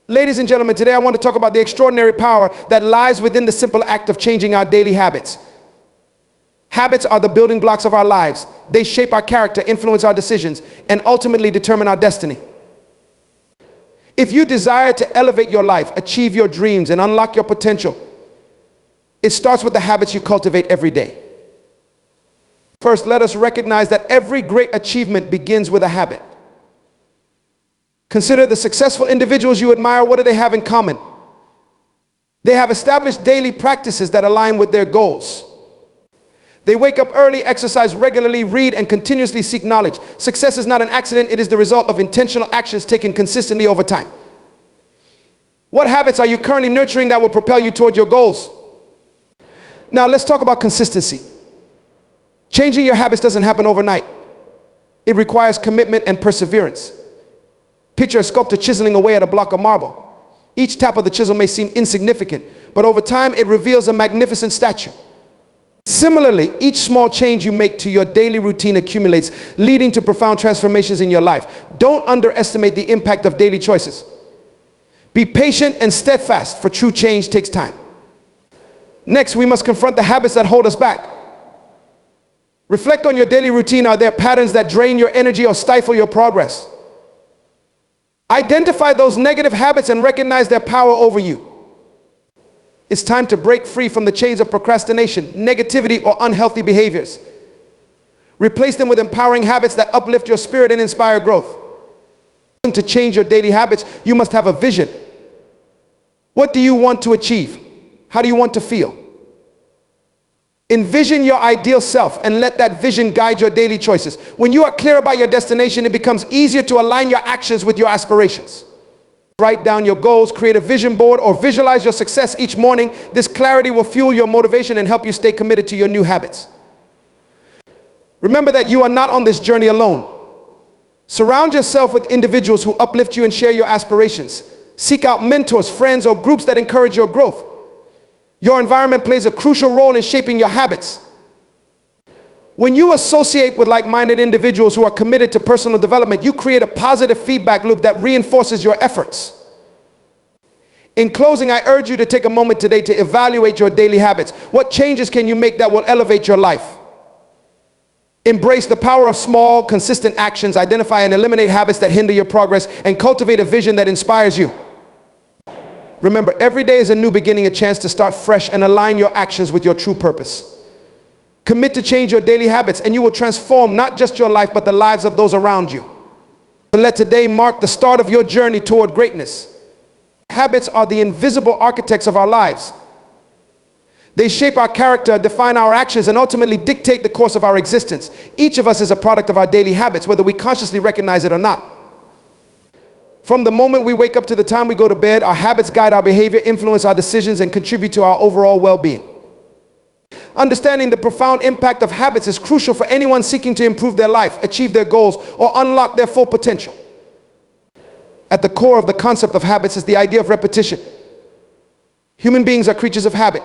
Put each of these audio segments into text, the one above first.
Ladies and gentlemen, today I want to talk about the extraordinary power that lies within the simple act of changing our daily habits. Habits are the building blocks of our lives. They shape our character, influence our decisions, and ultimately determine our destiny. If you desire to elevate your life, achieve your dreams, and unlock your potential, it starts with the habits you cultivate every day. First, let us recognize that every great achievement begins with a habit. Consider the successful individuals you admire. What do they have in common? They have established daily practices that align with their goals. They wake up early, exercise regularly, read, and continuously seek knowledge. Success is not an accident. It is the result of intentional actions taken consistently over time. What habits are you currently nurturing that will propel you toward your goals? Now, let's talk about consistency. Changing your habits doesn't happen overnight. It requires commitment and perseverance. Picture a sculptor chiseling away at a block of marble. Each tap of the chisel may seem insignificant, but over time it reveals a magnificent statue. Similarly, each small change you make to your daily routine accumulates, leading to profound transformations in your life. Don't underestimate the impact of daily choices. Be patient and steadfast, for true change takes time. Next, we must confront the habits that hold us back. Reflect on your daily routine. Are there patterns that drain your energy or stifle your progress? Identify those negative habits and recognize their power over you. It's time to break free from the chains of procrastination, negativity, or unhealthy behaviors. Replace them with empowering habits that uplift your spirit and inspire growth. To change your daily habits, you must have a vision. What do you want to achieve? How do you want to feel? Envision your ideal self and let that vision guide your daily choices. When you are clear about your destination, it becomes easier to align your actions with your aspirations. Write down your goals, create a vision board, or visualize your success each morning. This clarity will fuel your motivation and help you stay committed to your new habits. Remember that you are not on this journey alone. Surround yourself with individuals who uplift you and share your aspirations. Seek out mentors, friends, or groups that encourage your growth. Your environment plays a crucial role in shaping your habits. When you associate with like-minded individuals who are committed to personal development, you create a positive feedback loop that reinforces your efforts. In closing, I urge you to take a moment today to evaluate your daily habits. What changes can you make that will elevate your life? Embrace the power of small, consistent actions. Identify and eliminate habits that hinder your progress, and cultivate a vision that inspires you. Remember, every day is a new beginning, a chance to start fresh and align your actions with your true purpose. Commit to change your daily habits, and you will transform not just your life, but the lives of those around you. Let today mark the start of your journey toward greatness. Habits are the invisible architects of our lives. They shape our character, define our actions, and ultimately dictate the course of our existence. Each of us is a product of our daily habits, whether we consciously recognize it or not. From the moment we wake up to the time we go to bed, our habits guide our behavior, influence our decisions, and contribute to our overall well-being. Understanding the profound impact of habits is crucial for anyone seeking to improve their life, achieve their goals, or unlock their full potential. At the core of the concept of habits is the idea of repetition. Human beings are creatures of habit.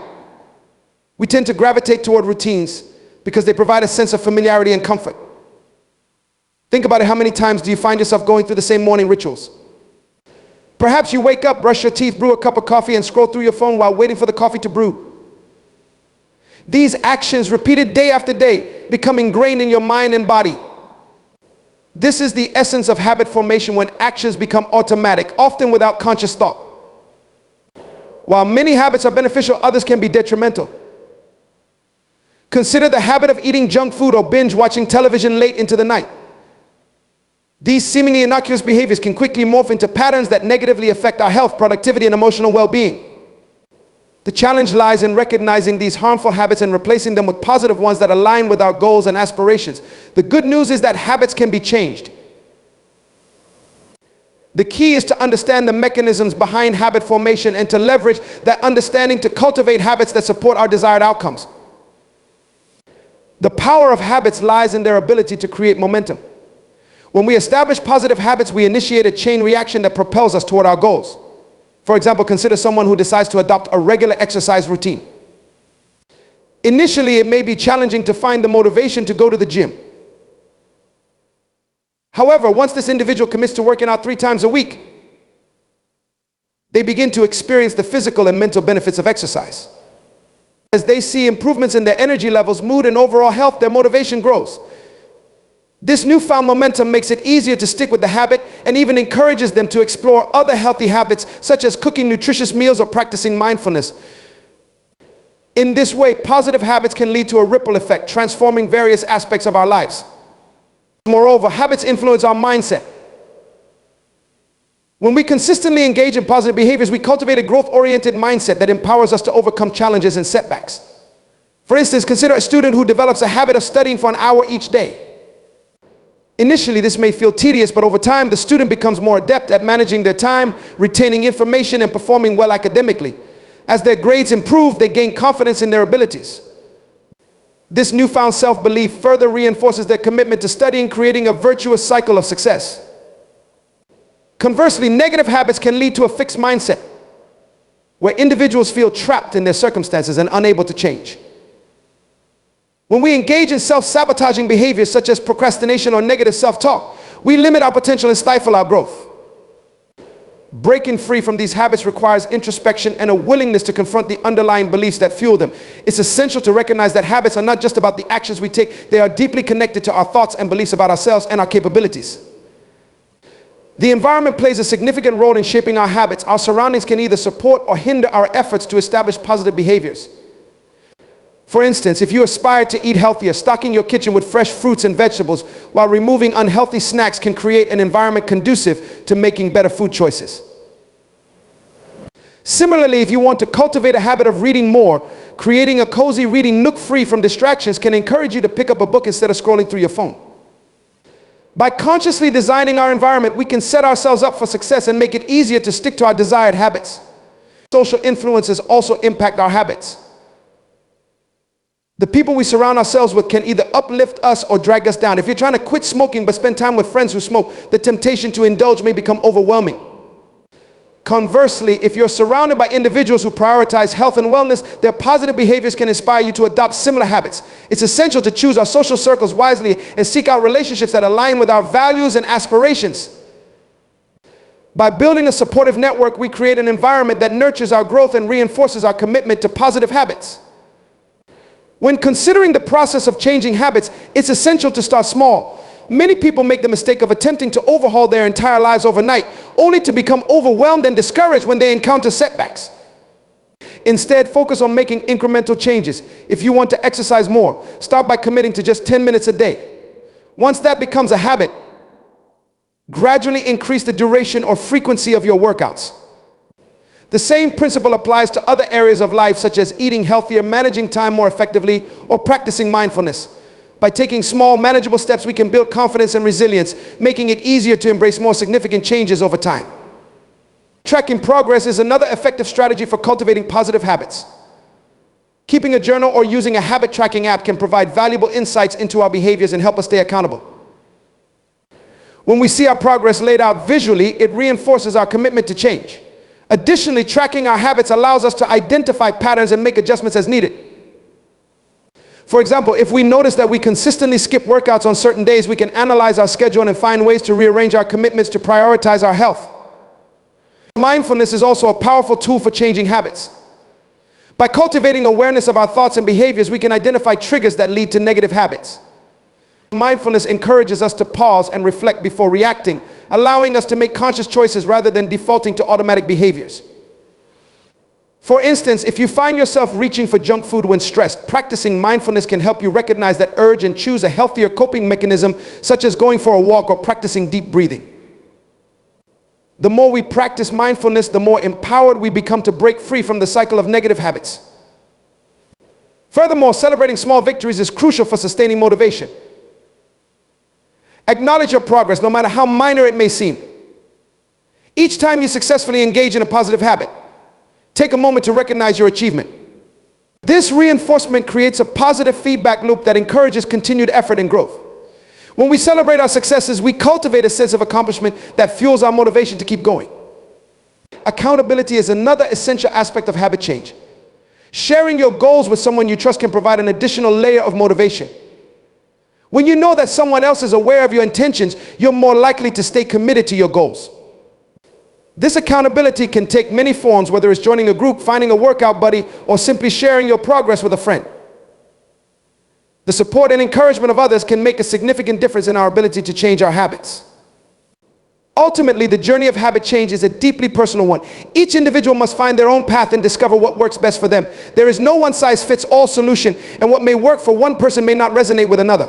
We tend to gravitate toward routines because they provide a sense of familiarity and comfort. Think about it. How many times do you find yourself going through the same morning rituals? Perhaps you wake up, brush your teeth, brew a cup of coffee, and scroll through your phone while waiting for the coffee to brew. These actions, repeated day after day, become ingrained in your mind and body. This is the essence of habit formation, when actions become automatic, often without conscious thought. While many habits are beneficial, others can be detrimental. Consider the habit of eating junk food or binge watching television late into the night. These seemingly innocuous behaviors can quickly morph into patterns that negatively affect our health, productivity, and emotional well-being. The challenge lies in recognizing these harmful habits and replacing them with positive ones that align with our goals and aspirations. The good news is that habits can be changed. The key is to understand the mechanisms behind habit formation and to leverage that understanding to cultivate habits that support our desired outcomes. The power of habits lies in their ability to create momentum. When we establish positive habits, we initiate a chain reaction that propels us toward our goals. For example, consider someone who decides to adopt a regular exercise routine. Initially, it may be challenging to find the motivation to go to the gym. However, once this individual commits to working out 3 times a week, They begin to experience the physical and mental benefits of exercise. As they see improvements in their energy levels, mood, and overall health, their motivation grows. This newfound momentum makes it easier to stick with the habit and even encourages them to explore other healthy habits, such as cooking nutritious meals or practicing mindfulness. In this way, positive habits can lead to a ripple effect, transforming various aspects of our lives. Moreover, habits influence our mindset. When we consistently engage in positive behaviors, we cultivate a growth-oriented mindset that empowers us to overcome challenges and setbacks. For instance, consider a student who develops a habit of studying for an hour each day. Initially, this may feel tedious, but over time, the student becomes more adept at managing their time, retaining information, and performing well academically. As their grades improve, they gain confidence in their abilities. This newfound self-belief further reinforces their commitment to studying, creating a virtuous cycle of success. Conversely, negative habits can lead to a fixed mindset, where individuals feel trapped in their circumstances and unable to change. When we engage in self-sabotaging behaviors such as procrastination or negative self-talk, we limit our potential and stifle our growth. Breaking free from these habits requires introspection and a willingness to confront the underlying beliefs that fuel them. It's essential to recognize that habits are not just about the actions we take, they are deeply connected to our thoughts and beliefs about ourselves and our capabilities. The environment plays a significant role in shaping our habits. Our surroundings can either support or hinder our efforts to establish positive behaviors. For instance, if you aspire to eat healthier, stocking your kitchen with fresh fruits and vegetables while removing unhealthy snacks can create an environment conducive to making better food choices. Similarly, if you want to cultivate a habit of reading more, creating a cozy reading nook free from distractions can encourage you to pick up a book instead of scrolling through your phone. By consciously designing our environment, we can set ourselves up for success and make it easier to stick to our desired habits. Social influences also impact our habits. The people we surround ourselves with can either uplift us or drag us down. If you're trying to quit smoking but spend time with friends who smoke, the temptation to indulge may become overwhelming. Conversely, if you're surrounded by individuals who prioritize health and wellness, their positive behaviors can inspire you to adopt similar habits. It's essential to choose our social circles wisely and seek out relationships that align with our values and aspirations. By building a supportive network, we create an environment that nurtures our growth and reinforces our commitment to positive habits. When considering the process of changing habits, it's essential to start small. Many people make the mistake of attempting to overhaul their entire lives overnight, only to become overwhelmed and discouraged when they encounter setbacks. Instead, focus on making incremental changes. If you want to exercise more, start by committing to just 10 minutes a day. Once that becomes a habit, gradually increase the duration or frequency of your workouts. The same principle applies to other areas of life, such as eating healthier, managing time more effectively, or practicing mindfulness. By taking small, manageable steps, we can build confidence and resilience, making it easier to embrace more significant changes over time. Tracking progress is another effective strategy for cultivating positive habits. Keeping a journal or using a habit tracking app can provide valuable insights into our behaviors and help us stay accountable. When we see our progress laid out visually, it reinforces our commitment to change. Additionally, tracking our habits allows us to identify patterns and make adjustments as needed. For example, if we notice that we consistently skip workouts on certain days, we can analyze our schedule and find ways to rearrange our commitments to prioritize our health. Mindfulness is also a powerful tool for changing habits. By cultivating awareness of our thoughts and behaviors, we can identify triggers that lead to negative habits. Mindfulness encourages us to pause and reflect before reacting, allowing us to make conscious choices rather than defaulting to automatic behaviors. For instance, if you find yourself reaching for junk food when stressed, practicing mindfulness can help you recognize that urge and choose a healthier coping mechanism, such as going for a walk or practicing deep breathing. The more we practice mindfulness, the more empowered we become to break free from the cycle of negative habits. Furthermore, celebrating small victories is crucial for sustaining motivation. Acknowledge your progress, no matter how minor it may seem. Each time you successfully engage in a positive habit, take a moment to recognize your achievement. This reinforcement creates a positive feedback loop that encourages continued effort and growth. When we celebrate our successes, we cultivate a sense of accomplishment that fuels our motivation to keep going. Accountability is another essential aspect of habit change. Sharing your goals with someone you trust can provide an additional layer of motivation. When you know that someone else is aware of your intentions, you're more likely to stay committed to your goals. This accountability can take many forms, whether it's joining a group, finding a workout buddy, or simply sharing your progress with a friend. The support and encouragement of others can make a significant difference in our ability to change our habits. Ultimately, the journey of habit change is a deeply personal one. Each individual must find their own path and discover what works best for them. There is no one-size-fits-all solution, and what may work for one person may not resonate with another.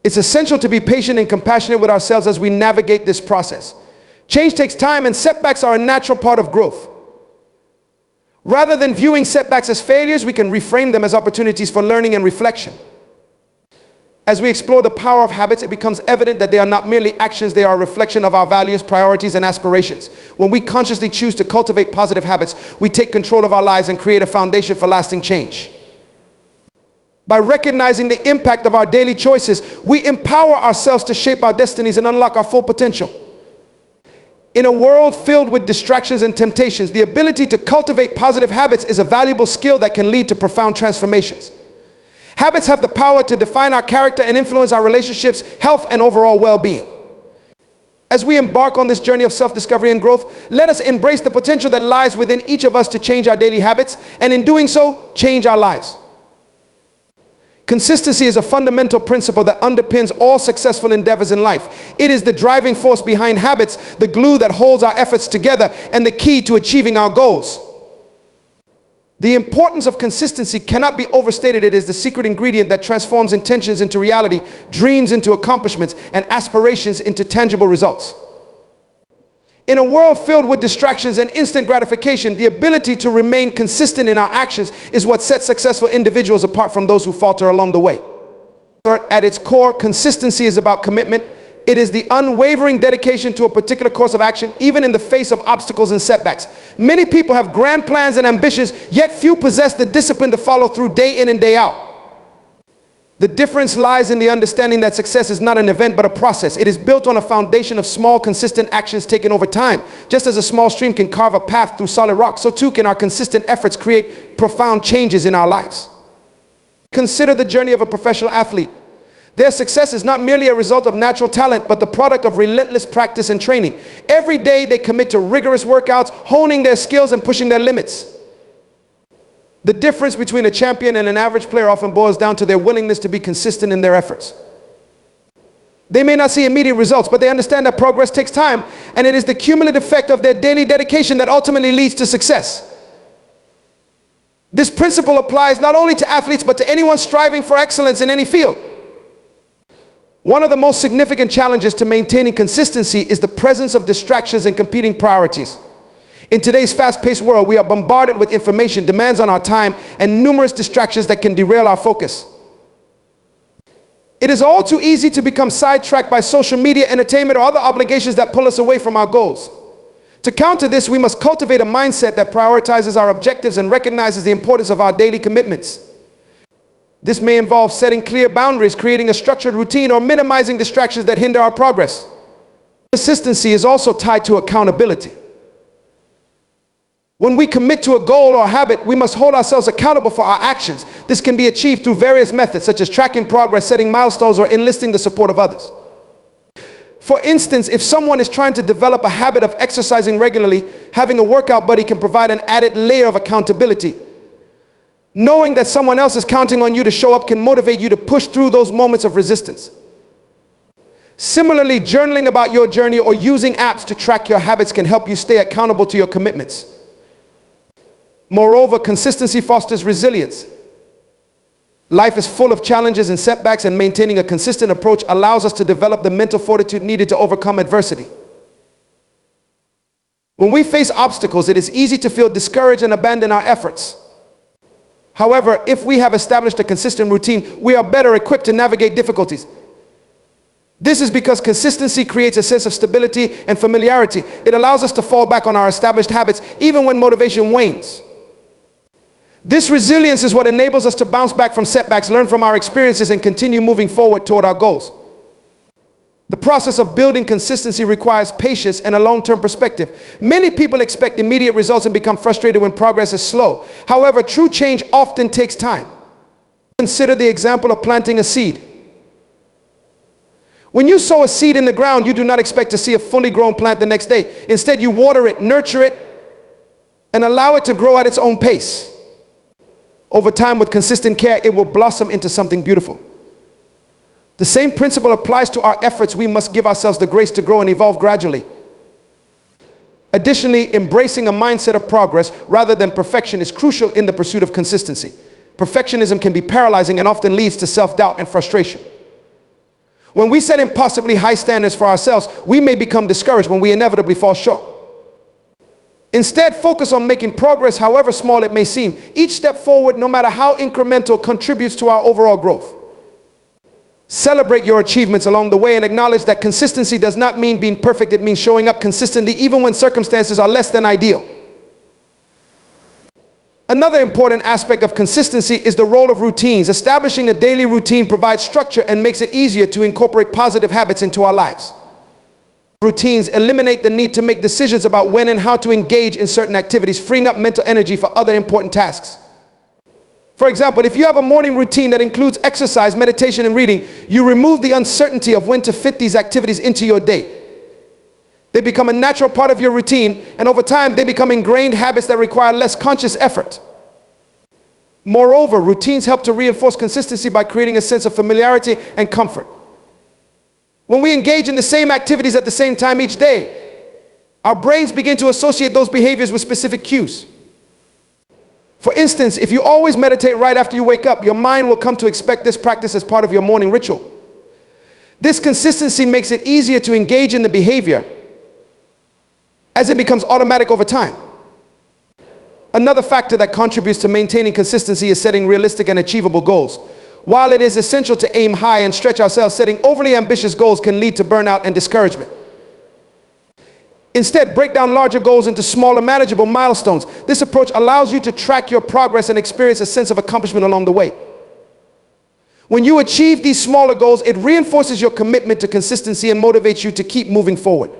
It's essential to be patient and compassionate with ourselves as we navigate this process. Change takes time, and setbacks are a natural part of growth. Rather than viewing setbacks as failures, we can reframe them as opportunities for learning and reflection. As we explore the power of habits, it becomes evident that they are not merely actions, they are a reflection of our values, priorities, and aspirations. When we consciously choose to cultivate positive habits, we take control of our lives and create a foundation for lasting change. By recognizing the impact of our daily choices, we empower ourselves to shape our destinies and unlock our full potential. In a world filled with distractions and temptations, the ability to cultivate positive habits is a valuable skill that can lead to profound transformations. Habits have the power to define our character and influence our relationships, health, and overall well-being. As we embark on this journey of self-discovery and growth, let us embrace the potential that lies within each of us to change our daily habits, and in doing so, change our lives. Consistency is a fundamental principle that underpins all successful endeavors in life. It is the driving force behind habits, the glue that holds our efforts together, and the key to achieving our goals. The importance of consistency cannot be overstated. It is the secret ingredient that transforms intentions into reality, dreams into accomplishments, and aspirations into tangible results. In a world filled with distractions and instant gratification, the ability to remain consistent in our actions is what sets successful individuals apart from those who falter along the way. At its core, consistency is about commitment. It is the unwavering dedication to a particular course of action, even in the face of obstacles and setbacks. Many people have grand plans and ambitions, yet few possess the discipline to follow through day in and day out. The difference lies in the understanding that success is not an event but a process. It is built on a foundation of small, consistent actions taken over time. Just as a small stream can carve a path through solid rock, so too can our consistent efforts create profound changes in our lives. Consider the journey of a professional athlete. Their success is not merely a result of natural talent, but the product of relentless practice and training. Every day they commit to rigorous workouts, honing their skills and pushing their limits. The difference between a champion and an average player often boils down to their willingness to be consistent in their efforts. They may not see immediate results, but they understand that progress takes time, and it is the cumulative effect of their daily dedication that ultimately leads to success. This principle applies not only to athletes, but to anyone striving for excellence in any field. One of the most significant challenges to maintaining consistency is the presence of distractions and competing priorities. In today's fast-paced world, we are bombarded with information, demands on our time, and numerous distractions that can derail our focus. It is all too easy to become sidetracked by social media, entertainment, or other obligations that pull us away from our goals. To counter this, we must cultivate a mindset that prioritizes our objectives and recognizes the importance of our daily commitments. This may involve setting clear boundaries, creating a structured routine, or minimizing distractions that hinder our progress. Consistency is also tied to accountability. When we commit to a goal or a habit, we must hold ourselves accountable for our actions. This can be achieved through various methods, such as tracking progress, setting milestones, or enlisting the support of others. For instance, if someone is trying to develop a habit of exercising regularly, having a workout buddy can provide an added layer of accountability. Knowing that someone else is counting on you to show up can motivate you to push through those moments of resistance. Similarly, journaling about your journey or using apps to track your habits can help you stay accountable to your commitments. Moreover, consistency fosters resilience. Life is full of challenges and setbacks, and maintaining a consistent approach allows us to develop the mental fortitude needed to overcome adversity. When we face obstacles, it is easy to feel discouraged and abandon our efforts. However, if we have established a consistent routine, we are better equipped to navigate difficulties. This is because consistency creates a sense of stability and familiarity. It allows us to fall back on our established habits even when motivation wanes. This resilience is what enables us to bounce back from setbacks, learn from our experiences, and continue moving forward toward our goals. The process of building consistency requires patience and a long-term perspective. Many people expect immediate results and become frustrated when progress is slow. However, true change often takes time. Consider the example of planting a seed. When you sow a seed in the ground, you do not expect to see a fully grown plant the next day. Instead, you water it, nurture it, and allow it to grow at its own pace. Over time, with consistent care, it will blossom into something beautiful. The same principle applies to our efforts. We must give ourselves the grace to grow and evolve gradually. Additionally, embracing a mindset of progress rather than perfection is crucial in the pursuit of consistency. Perfectionism can be paralyzing and often leads to self-doubt and frustration. When we set impossibly high standards for ourselves, we may become discouraged when we inevitably fall short. Instead, focus on making progress, however small it may seem. Each step forward, no matter how incremental, contributes to our overall growth. Celebrate your achievements along the way and acknowledge that consistency does not mean being perfect. It means showing up consistently even when circumstances are less than ideal. Another important aspect of consistency is the role of routines. Establishing a daily routine provides structure and makes it easier to incorporate positive habits into our lives. Routines eliminate the need to make decisions about when and how to engage in certain activities, freeing up mental energy for other important tasks. For example, if you have a morning routine that includes exercise, meditation, and reading, you remove the uncertainty of when to fit these activities into your day. They become a natural part of your routine, and over time, they become ingrained habits that require less conscious effort. Moreover, routines help to reinforce consistency by creating a sense of familiarity and comfort. When we engage in the same activities at the same time each day, our brains begin to associate those behaviors with specific cues. For instance, if you always meditate right after you wake up, your mind will come to expect this practice as part of your morning ritual. This consistency makes it easier to engage in the behavior as it becomes automatic over time. Another factor that contributes to maintaining consistency is setting realistic and achievable goals. While it is essential to aim high and stretch ourselves, setting overly ambitious goals can lead to burnout and discouragement. Instead, break down larger goals into smaller, manageable milestones. This approach allows you to track your progress and experience a sense of accomplishment along the way. When you achieve these smaller goals, it reinforces your commitment to consistency and motivates you to keep moving forward.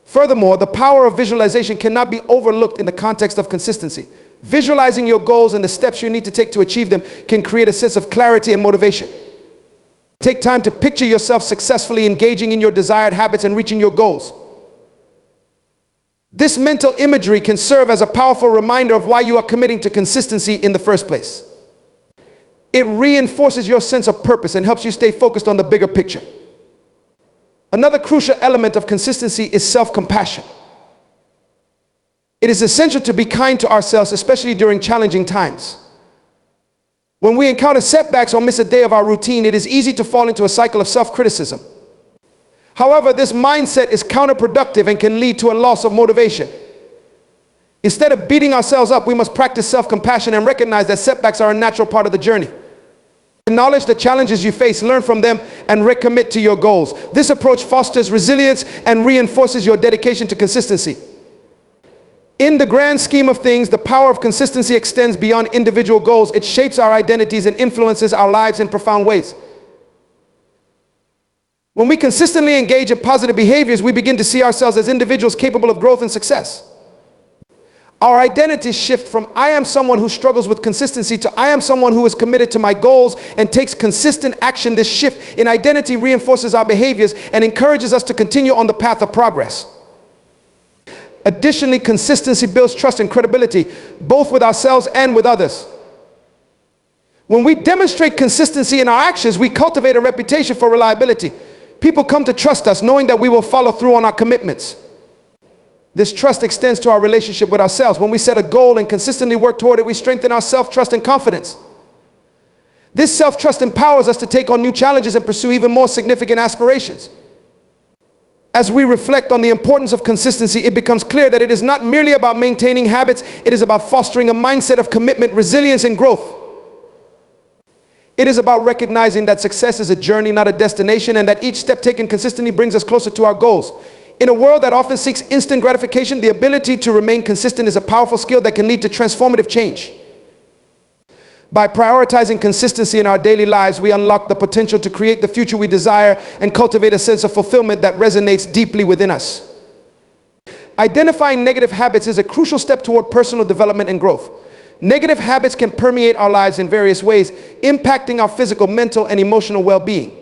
Furthermore, the power of visualization cannot be overlooked in the context of consistency. Visualizing your goals and the steps you need to take to achieve them can create a sense of clarity and motivation. Take time to picture yourself successfully engaging in your desired habits and reaching your goals. This mental imagery can serve as a powerful reminder of why you are committing to consistency in the first place. It reinforces your sense of purpose and helps you stay focused on the bigger picture. Another crucial element of consistency is self-compassion. It is essential to be kind to ourselves, especially during challenging times. When we encounter setbacks or miss a day of our routine, it is easy to fall into a cycle of self-criticism. However, this mindset is counterproductive and can lead to a loss of motivation. Instead of beating ourselves up, we must practice self-compassion and recognize that setbacks are a natural part of the journey. Acknowledge the challenges you face, learn from them, and recommit to your goals. This approach fosters resilience and reinforces your dedication to consistency. In the grand scheme of things, the power of consistency extends beyond individual goals. It shapes our identities and influences our lives in profound ways. When we consistently engage in positive behaviors, we begin to see ourselves as individuals capable of growth and success. Our identities shift from I am someone who struggles with consistency to I am someone who is committed to my goals and takes consistent action. This shift in identity reinforces our behaviors and encourages us to continue on the path of progress. Additionally, consistency builds trust and credibility, both with ourselves and with others. When we demonstrate consistency in our actions, we cultivate a reputation for reliability. People come to trust us, knowing that we will follow through on our commitments. This trust extends to our relationship with ourselves. When we set a goal and consistently work toward it, we strengthen our self-trust and confidence. This self-trust empowers us to take on new challenges and pursue even more significant aspirations. As we reflect on the importance of consistency, it becomes clear that it is not merely about maintaining habits, it is about fostering a mindset of commitment, resilience, and growth. It is about recognizing that success is a journey, not a destination, and that each step taken consistently brings us closer to our goals. In a world that often seeks instant gratification, the ability to remain consistent is a powerful skill that can lead to transformative change. By prioritizing consistency in our daily lives, we unlock the potential to create the future we desire and cultivate a sense of fulfillment that resonates deeply within us. Identifying negative habits is a crucial step toward personal development and growth. Negative habits can permeate our lives in various ways, impacting our physical, mental, and emotional well-being.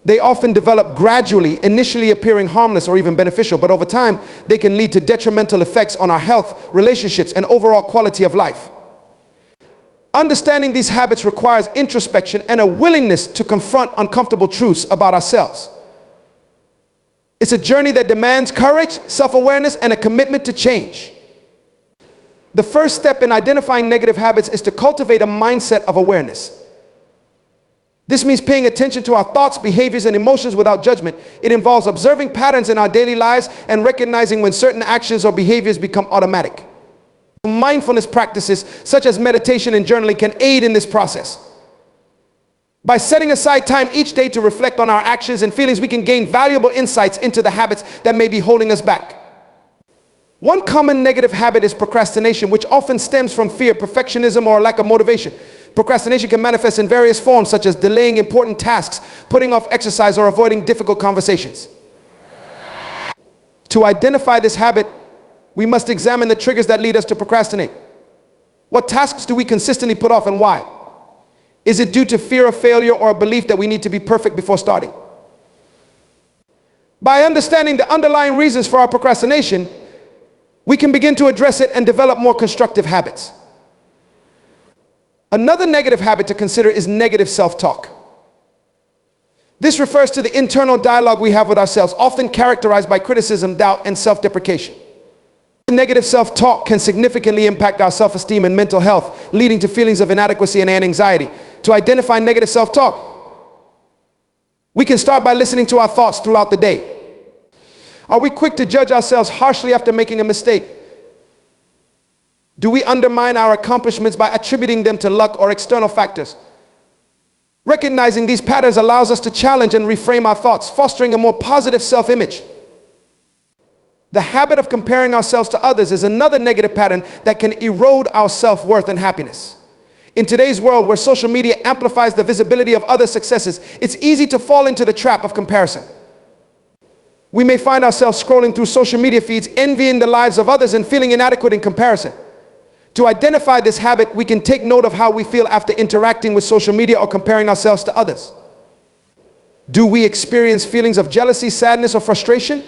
They often develop gradually, initially appearing harmless or even beneficial, but over time, they can lead to detrimental effects on our health, relationships, and overall quality of life. Understanding these habits requires introspection and a willingness to confront uncomfortable truths about ourselves. It's a journey that demands courage, self-awareness, and a commitment to change. The first step in identifying negative habits is to cultivate a mindset of awareness. This means paying attention to our thoughts, behaviors, and emotions without judgment. It involves observing patterns in our daily lives and recognizing when certain actions or behaviors become automatic. Mindfulness practices such as meditation and journaling can aid in this process. By setting aside time each day to reflect on our actions and feelings, we can gain valuable insights into the habits that may be holding us back. One common negative habit is procrastination, which often stems from fear, perfectionism, or a lack of motivation. Procrastination can manifest in various forms, such as delaying important tasks, putting off exercise, or avoiding difficult conversations. To identify this habit, we must examine the triggers that lead us to procrastinate. What tasks do we consistently put off and why? Is it due to fear of failure or a belief that we need to be perfect before starting? By understanding the underlying reasons for our procrastination, we can begin to address it and develop more constructive habits. Another negative habit to consider is negative self-talk. This refers to the internal dialogue we have with ourselves, often characterized by criticism, doubt, and self-deprecation. Negative self-talk can significantly impact our self-esteem and mental health, leading to feelings of inadequacy and anxiety. To identify negative self-talk, we can start by listening to our thoughts throughout the day. Are we quick to judge ourselves harshly after making a mistake? Do we undermine our accomplishments by attributing them to luck or external factors? Recognizing these patterns allows us to challenge and reframe our thoughts, fostering a more positive self-image. The habit of comparing ourselves to others is another negative pattern that can erode our self-worth and happiness. In today's world, where social media amplifies the visibility of others' successes, it's easy to fall into the trap of comparison. We may find ourselves scrolling through social media feeds, envying the lives of others and feeling inadequate in comparison. To identify this habit, we can take note of how we feel after interacting with social media or comparing ourselves to others. Do we experience feelings of jealousy, sadness, or frustration?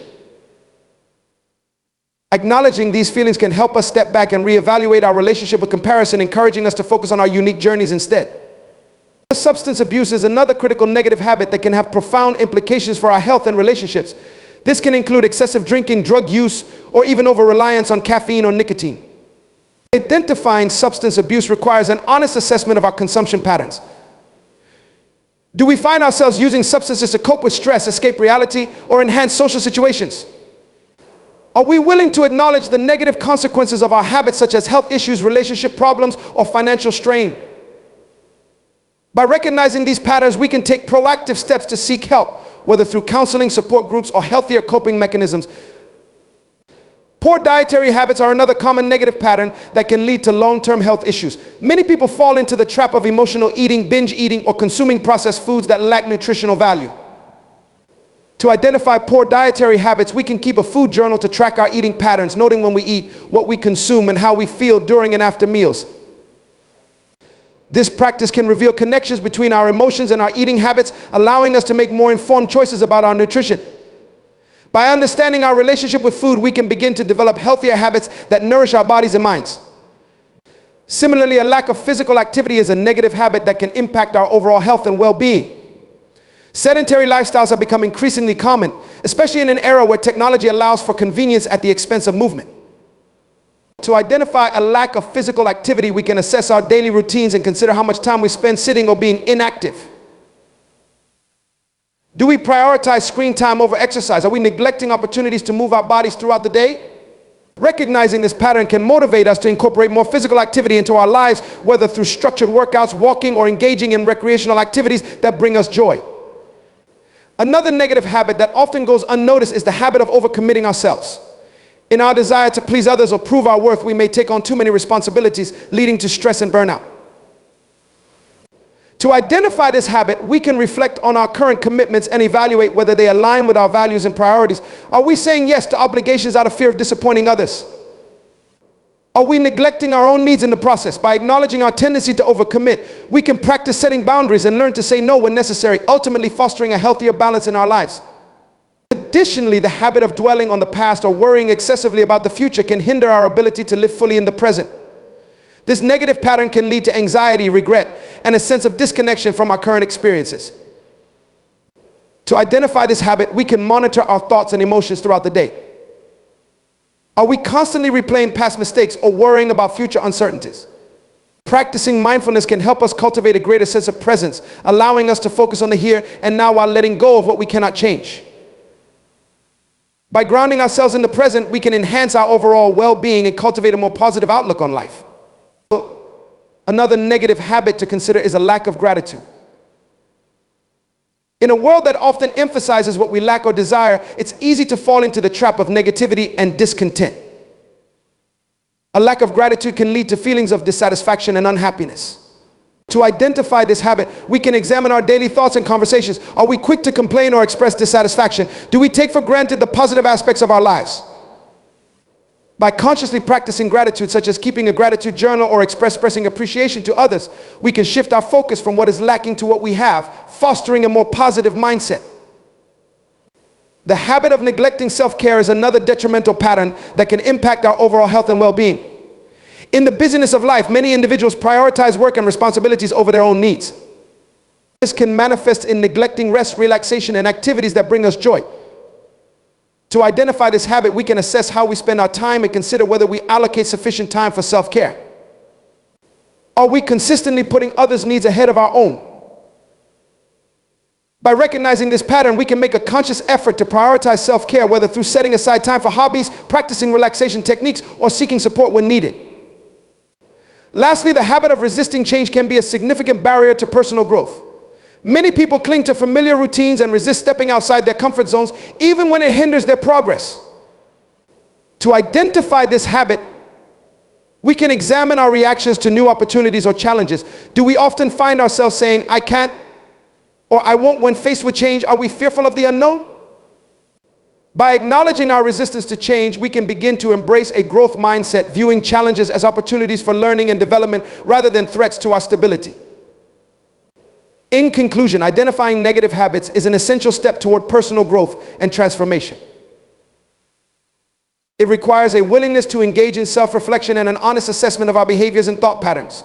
Acknowledging these feelings can help us step back and reevaluate our relationship with comparison, encouraging us to focus on our unique journeys instead. Substance abuse is another critical negative habit that can have profound implications for our health and relationships. This can include excessive drinking, drug use, or even over-reliance on caffeine or nicotine. Identifying substance abuse requires an honest assessment of our consumption patterns. Do we find ourselves using substances to cope with stress, escape reality, or enhance social situations? Are we willing to acknowledge the negative consequences of our habits, such as health issues, relationship problems, or financial strain? By recognizing these patterns, we can take proactive steps to seek help, whether through counseling, support groups, or healthier coping mechanisms. Poor dietary habits are another common negative pattern that can lead to long-term health issues. Many people fall into the trap of emotional eating, binge eating, or consuming processed foods that lack nutritional value. To identify poor dietary habits, we can keep a food journal to track our eating patterns, noting when we eat, what we consume, and how we feel during and after meals. This practice can reveal connections between our emotions and our eating habits, allowing us to make more informed choices about our nutrition. By understanding our relationship with food, we can begin to develop healthier habits that nourish our bodies and minds. Similarly, a lack of physical activity is a negative habit that can impact our overall health and well-being. Sedentary lifestyles have become increasingly common, especially in an era where technology allows for convenience at the expense of movement. To identify a lack of physical activity, we can assess our daily routines and consider how much time we spend sitting or being inactive. Do we prioritize screen time over exercise? Are we neglecting opportunities to move our bodies throughout the day? Recognizing this pattern can motivate us to incorporate more physical activity into our lives, whether through structured workouts, walking, or engaging in recreational activities that bring us joy. Another negative habit that often goes unnoticed is the habit of overcommitting ourselves. In our desire to please others or prove our worth, we may take on too many responsibilities, leading to stress and burnout. To identify this habit, we can reflect on our current commitments and evaluate whether they align with our values and priorities. Are we saying yes to obligations out of fear of disappointing others? Are we neglecting our own needs in the process? By acknowledging our tendency to overcommit, we can practice setting boundaries and learn to say no when necessary, ultimately fostering a healthier balance in our lives. Additionally, the habit of dwelling on the past or worrying excessively about the future can hinder our ability to live fully in the present. This negative pattern can lead to anxiety, regret, and a sense of disconnection from our current experiences. To identify this habit, we can monitor our thoughts and emotions throughout the day. Are we constantly replaying past mistakes or worrying about future uncertainties? Practicing mindfulness can help us cultivate a greater sense of presence, allowing us to focus on the here and now while letting go of what we cannot change. By grounding ourselves in the present, we can enhance our overall well-being and cultivate a more positive outlook on life. Another negative habit to consider is a lack of gratitude. In a world that often emphasizes what we lack or desire, it's easy to fall into the trap of negativity and discontent. A lack of gratitude can lead to feelings of dissatisfaction and unhappiness. To identify this habit, we can examine our daily thoughts and conversations. Are we quick to complain or express dissatisfaction? Do we take for granted the positive aspects of our lives? By consciously practicing gratitude, such as keeping a gratitude journal or expressing appreciation to others, we can shift our focus from what is lacking to what we have, fostering a more positive mindset. The habit of neglecting self-care is another detrimental pattern that can impact our overall health and well-being. In the busyness of life, many individuals prioritize work and responsibilities over their own needs. This can manifest in neglecting rest, relaxation, and activities that bring us joy. To identify this habit, we can assess how we spend our time and consider whether we allocate sufficient time for self-care. Are we consistently putting others' needs ahead of our own? By recognizing this pattern, we can make a conscious effort to prioritize self-care, whether through setting aside time for hobbies, practicing relaxation techniques, or seeking support when needed. Lastly, the habit of resisting change can be a significant barrier to personal growth. Many people cling to familiar routines and resist stepping outside their comfort zones, even when it hinders their progress. To identify this habit, we can examine our reactions to new opportunities or challenges. Do we often find ourselves saying, "I can't," or "I won't" when faced with change? Are we fearful of the unknown? By acknowledging our resistance to change, we can begin to embrace a growth mindset, viewing challenges as opportunities for learning and development rather than threats to our stability. In conclusion, identifying negative habits is an essential step toward personal growth and transformation. It requires a willingness to engage in self-reflection and an honest assessment of our behaviors and thought patterns.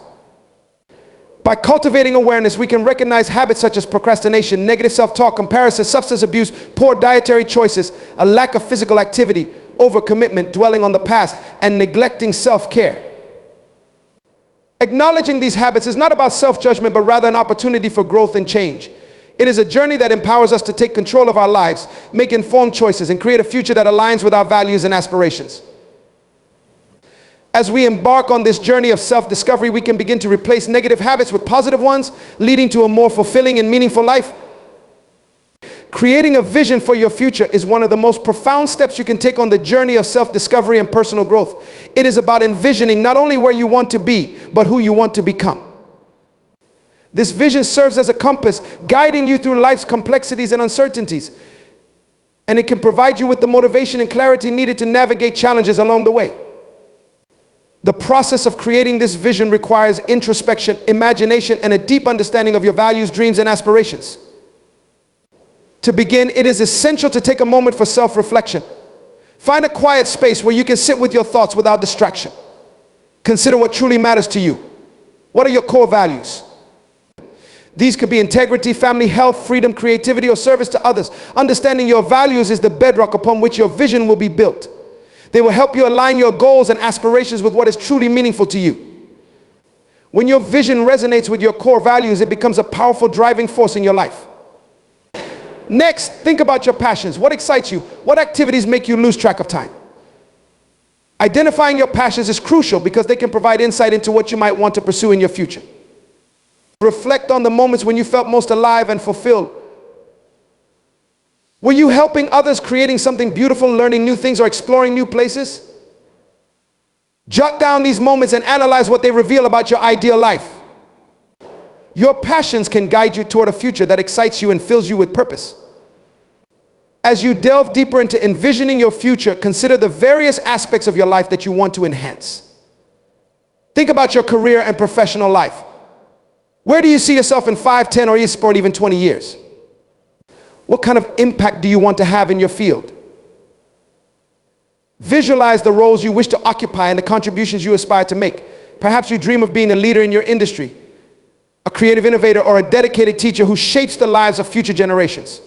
By cultivating awareness, we can recognize habits such as procrastination, negative self-talk, comparison, substance abuse, poor dietary choices, a lack of physical activity, overcommitment, dwelling on the past, and neglecting self-care. Acknowledging these habits is not about self-judgment, but rather an opportunity for growth and change. It is a journey that empowers us to take control of our lives, make informed choices, and create a future that aligns with our values and aspirations. As we embark on this journey of self-discovery, we can begin to replace negative habits with positive ones, leading to a more fulfilling and meaningful life. Creating a vision for your future is one of the most profound steps you can take on the journey of self-discovery and personal growth. It is about envisioning not only where you want to be, but who you want to become. This vision serves as a compass, guiding you through life's complexities and uncertainties. And it can provide you with the motivation and clarity needed to navigate challenges along the way. The process of creating this vision requires introspection, imagination, and a deep understanding of your values, dreams, and aspirations. To begin, it is essential to take a moment for self-reflection. Find a quiet space where you can sit with your thoughts without distraction. Consider what truly matters to you. What are your core values? These could be integrity, family, health, freedom, creativity, or service to others. Understanding your values is the bedrock upon which your vision will be built. They will help you align your goals and aspirations with what is truly meaningful to you. When your vision resonates with your core values, it becomes a powerful driving force in your life. Next, think about your passions. What excites you? What activities make you lose track of time? Identifying your passions is crucial because they can provide insight into what you might want to pursue in your future. Reflect on the moments when you felt most alive and fulfilled. Were you helping others, creating something beautiful, learning new things, or exploring new places? Jot down these moments and analyze what they reveal about your ideal life. Your passions can guide you toward a future that excites you and fills you with purpose. As you delve deeper into envisioning your future, consider the various aspects of your life that you want to enhance. Think about your career and professional life. Where do you see yourself in 5, 10, or even 20 years? What kind of impact do you want to have in your field? Visualize the roles you wish to occupy and the contributions you aspire to make. Perhaps you dream of being a leader in your industry, a creative innovator, or a dedicated teacher who shapes the lives of future generations.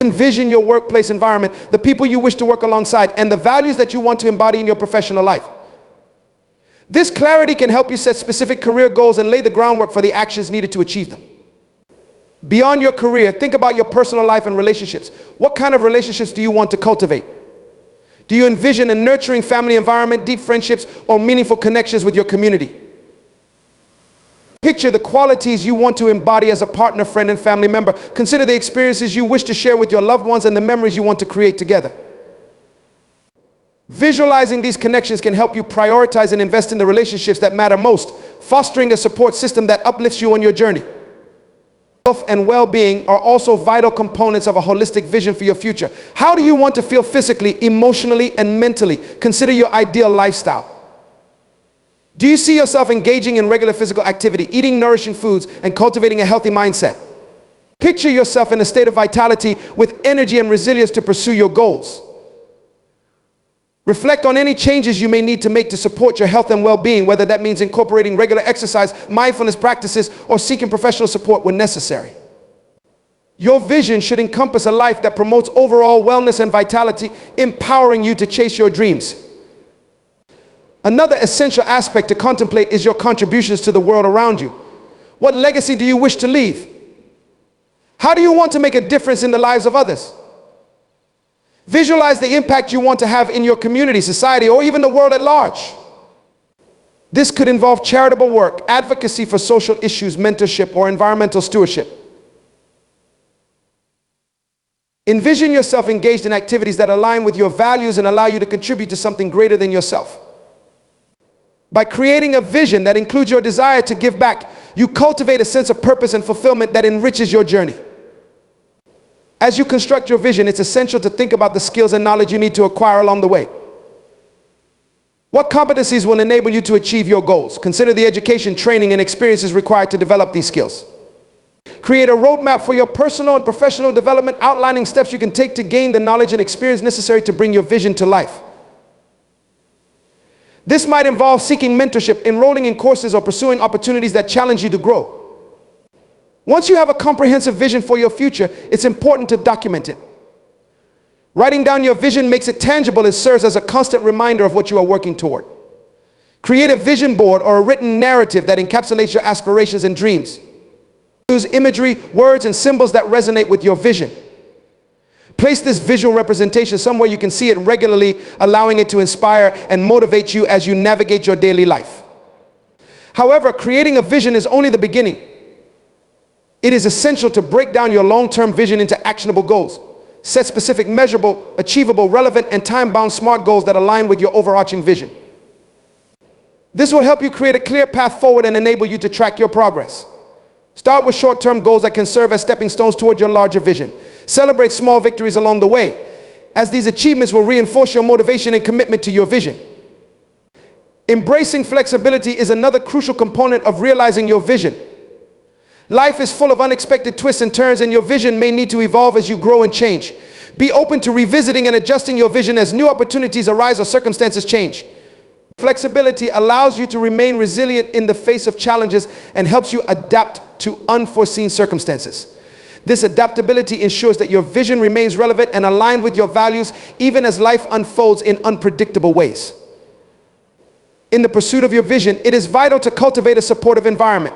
Envision your workplace environment, the people you wish to work alongside, and the values that you want to embody in your professional life. This clarity can help you set specific career goals and lay the groundwork for the actions needed to achieve them. Beyond your career, think about your personal life and relationships. What kind of relationships do you want to cultivate? Do you envision a nurturing family environment, deep friendships, or meaningful connections with your community? Picture the qualities you want to embody as a partner, friend, and family member. Consider the experiences you wish to share with your loved ones and the memories you want to create together. Visualizing these connections can help you prioritize and invest in the relationships that matter most, fostering a support system that uplifts you on your journey. Health and well-being are also vital components of a holistic vision for your future. How do you want to feel physically, emotionally, and mentally? Consider your ideal lifestyle. Do you see yourself engaging in regular physical activity, eating nourishing foods, and cultivating a healthy mindset? Picture yourself in a state of vitality with energy and resilience to pursue your goals. Reflect on any changes you may need to make to support your health and well-being, whether that means incorporating regular exercise, mindfulness practices, or seeking professional support when necessary. Your vision should encompass a life that promotes overall wellness and vitality, empowering you to chase your dreams. Another essential aspect to contemplate is your contributions to the world around you. What legacy do you wish to leave? How do you want to make a difference in the lives of others? Visualize the impact you want to have in your community, society, or even the world at large. This could involve charitable work, advocacy for social issues, mentorship, or environmental stewardship. Envision yourself engaged in activities that align with your values and allow you to contribute to something greater than yourself. By creating a vision that includes your desire to give back, you cultivate a sense of purpose and fulfillment that enriches your journey. As you construct your vision, it's essential to think about the skills and knowledge you need to acquire along the way. What competencies will enable you to achieve your goals? Consider the education, training, and experiences required to develop these skills. Create a roadmap for your personal and professional development, outlining steps you can take to gain the knowledge and experience necessary to bring your vision to life. This might involve seeking mentorship, enrolling in courses, or pursuing opportunities that challenge you to grow. Once you have a comprehensive vision for your future, it's important to document it. Writing down your vision makes it tangible. It serves as a constant reminder of what you are working toward. Create a vision board or a written narrative that encapsulates your aspirations and dreams. Use imagery, words, and symbols that resonate with your vision. Place this visual representation somewhere you can see it regularly, allowing it to inspire and motivate you as you navigate your daily life. However, creating a vision is only the beginning. It is essential to break down your long-term vision into actionable goals. Set specific, measurable, achievable, relevant, and time-bound SMART goals that align with your overarching vision. This will help you create a clear path forward and enable you to track your progress. Start with short-term goals that can serve as stepping stones toward your larger vision. Celebrate small victories along the way, as these achievements will reinforce your motivation and commitment to your vision. Embracing flexibility is another crucial component of realizing your vision. Life is full of unexpected twists and turns, and your vision may need to evolve as you grow and change. Be open to revisiting and adjusting your vision as new opportunities arise or circumstances change. Flexibility allows you to remain resilient in the face of challenges and helps you adapt to unforeseen circumstances. This adaptability ensures that your vision remains relevant and aligned with your values, even as life unfolds in unpredictable ways. In the pursuit of your vision, it is vital to cultivate a supportive environment.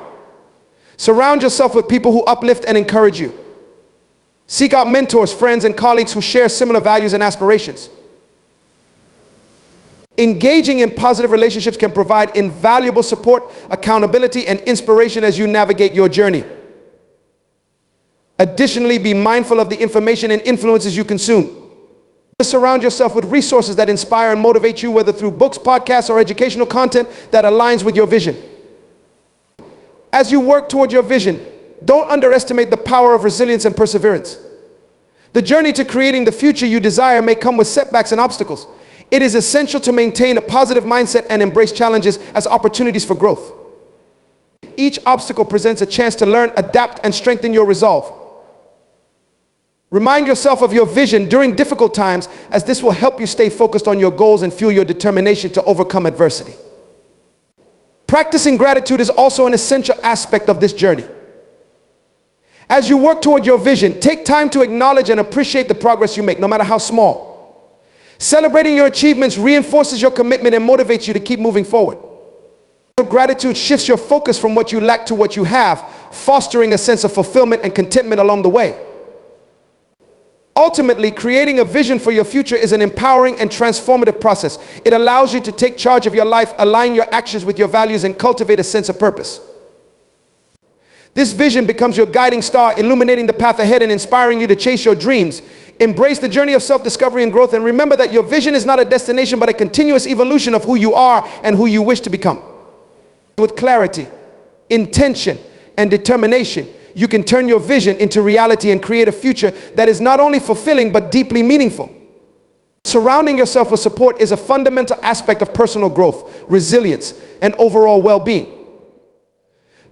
Surround yourself with people who uplift and encourage you. Seek out mentors, friends, and colleagues who share similar values and aspirations. Engaging in positive relationships can provide invaluable support, accountability, and inspiration as you navigate your journey. Additionally, be mindful of the information and influences you consume. Surround yourself with resources that inspire and motivate you, whether through books, podcasts, or educational content that aligns with your vision. As you work toward your vision, don't underestimate the power of resilience and perseverance. The journey to creating the future you desire may come with setbacks and obstacles. It is essential to maintain a positive mindset and embrace challenges as opportunities for growth. Each obstacle presents a chance to learn, adapt, and strengthen your resolve. Remind yourself of your vision during difficult times, as this will help you stay focused on your goals and fuel your determination to overcome adversity. Practicing gratitude is also an essential aspect of this journey. As you work toward your vision, take time to acknowledge and appreciate the progress you make, no matter how small. Celebrating your achievements reinforces your commitment and motivates you to keep moving forward. Gratitude shifts your focus from what you lack to what you have, fostering a sense of fulfillment and contentment along the way. Ultimately, creating a vision for your future is an empowering and transformative process. It allows you to take charge of your life, align your actions with your values, and cultivate a sense of purpose. This vision becomes your guiding star, illuminating the path ahead and inspiring you to chase your dreams. Embrace the journey of self-discovery and growth, and remember that your vision is not a destination but a continuous evolution of who you are and who you wish to become. With clarity, intention, and determination, you can turn your vision into reality and create a future that is not only fulfilling but deeply meaningful. Surrounding yourself with support is a fundamental aspect of personal growth, resilience, and overall well-being.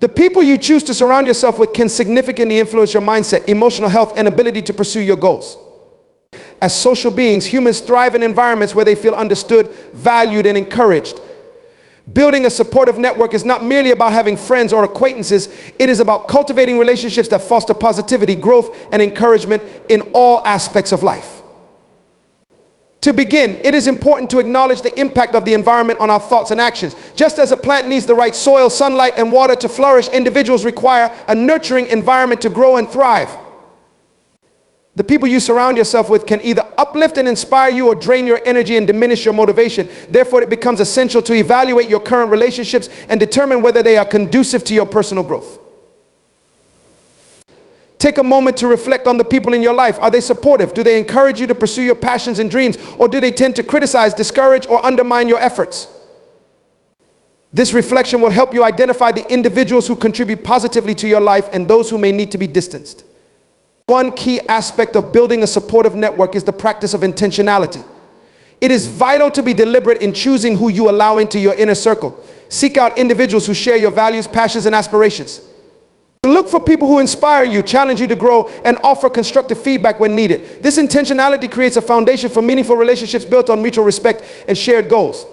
The people you choose to surround yourself with can significantly influence your mindset, emotional health, and ability to pursue your goals. As social beings, humans thrive in environments where they feel understood, valued, and encouraged. Building a supportive network is not merely about having friends or acquaintances. It is about cultivating relationships that foster positivity, growth, and encouragement in all aspects of life. To begin, it is important to acknowledge the impact of the environment on our thoughts and actions. Just as a plant needs the right soil, sunlight, and water to flourish, individuals require a nurturing environment to grow and thrive. The people you surround yourself with can either uplift and inspire you or drain your energy and diminish your motivation. Therefore, it becomes essential to evaluate your current relationships and determine whether they are conducive to your personal growth. Take a moment to reflect on the people in your life. Are they supportive? Do they encourage you to pursue your passions and dreams? Or do they tend to criticize, discourage, or undermine your efforts? This reflection will help you identify the individuals who contribute positively to your life and those who may need to be distanced. One key aspect of building a supportive network is the practice of intentionality. It is vital to be deliberate in choosing who you allow into your inner circle. Seek out individuals who share your values, passions, and aspirations. Look for people who inspire you, challenge you to grow, and offer constructive feedback when needed. This intentionality creates a foundation for meaningful relationships built on mutual respect and shared goals.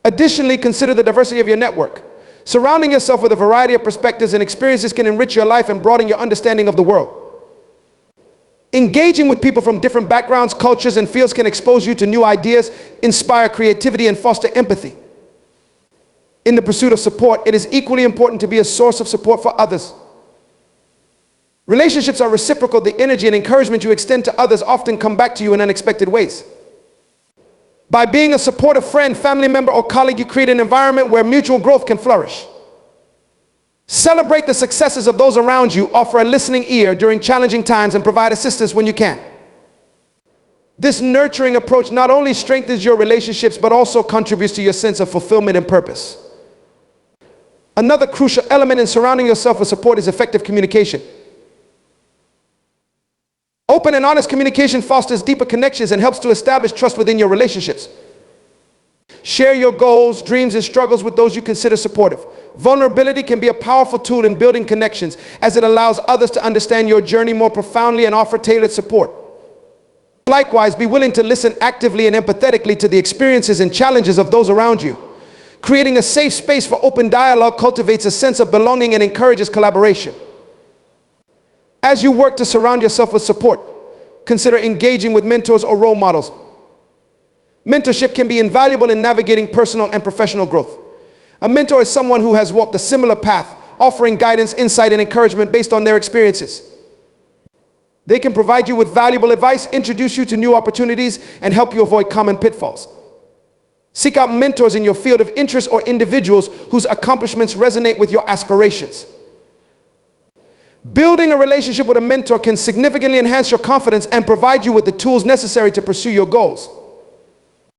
Additionally, consider the diversity of your network. Surrounding yourself with a variety of perspectives and experiences can enrich your life and broaden your understanding of the world. Engaging with people from different backgrounds, cultures, and fields can expose you to new ideas, inspire creativity, and foster empathy. In the pursuit of support, it is equally important to be a source of support for others. Relationships are reciprocal. The energy and encouragement you extend to others often come back to you in unexpected ways. By being a supportive friend, family member, or colleague, you create an environment where mutual growth can flourish. Celebrate the successes of those around you, offer a listening ear during challenging times, and provide assistance when you can. This nurturing approach not only strengthens your relationships, but also contributes to your sense of fulfillment and purpose. Another crucial element in surrounding yourself with support is effective communication. Open and honest communication fosters deeper connections and helps to establish trust within your relationships. Share your goals, dreams, and struggles with those you consider supportive. Vulnerability can be a powerful tool in building connections, as it allows others to understand your journey more profoundly and offer tailored support. Likewise, be willing to listen actively and empathetically to the experiences and challenges of those around you. Creating a safe space for open dialogue cultivates a sense of belonging and encourages collaboration. As you work to surround yourself with support, consider engaging with mentors or role models. Mentorship can be invaluable in navigating personal and professional growth. A mentor is someone who has walked a similar path, offering guidance, insight, and encouragement based on their experiences. They can provide you with valuable advice, introduce you to new opportunities, and help you avoid common pitfalls. Seek out mentors in your field of interest or individuals whose accomplishments resonate with your aspirations. Building a relationship with a mentor can significantly enhance your confidence and provide you with the tools necessary to pursue your goals.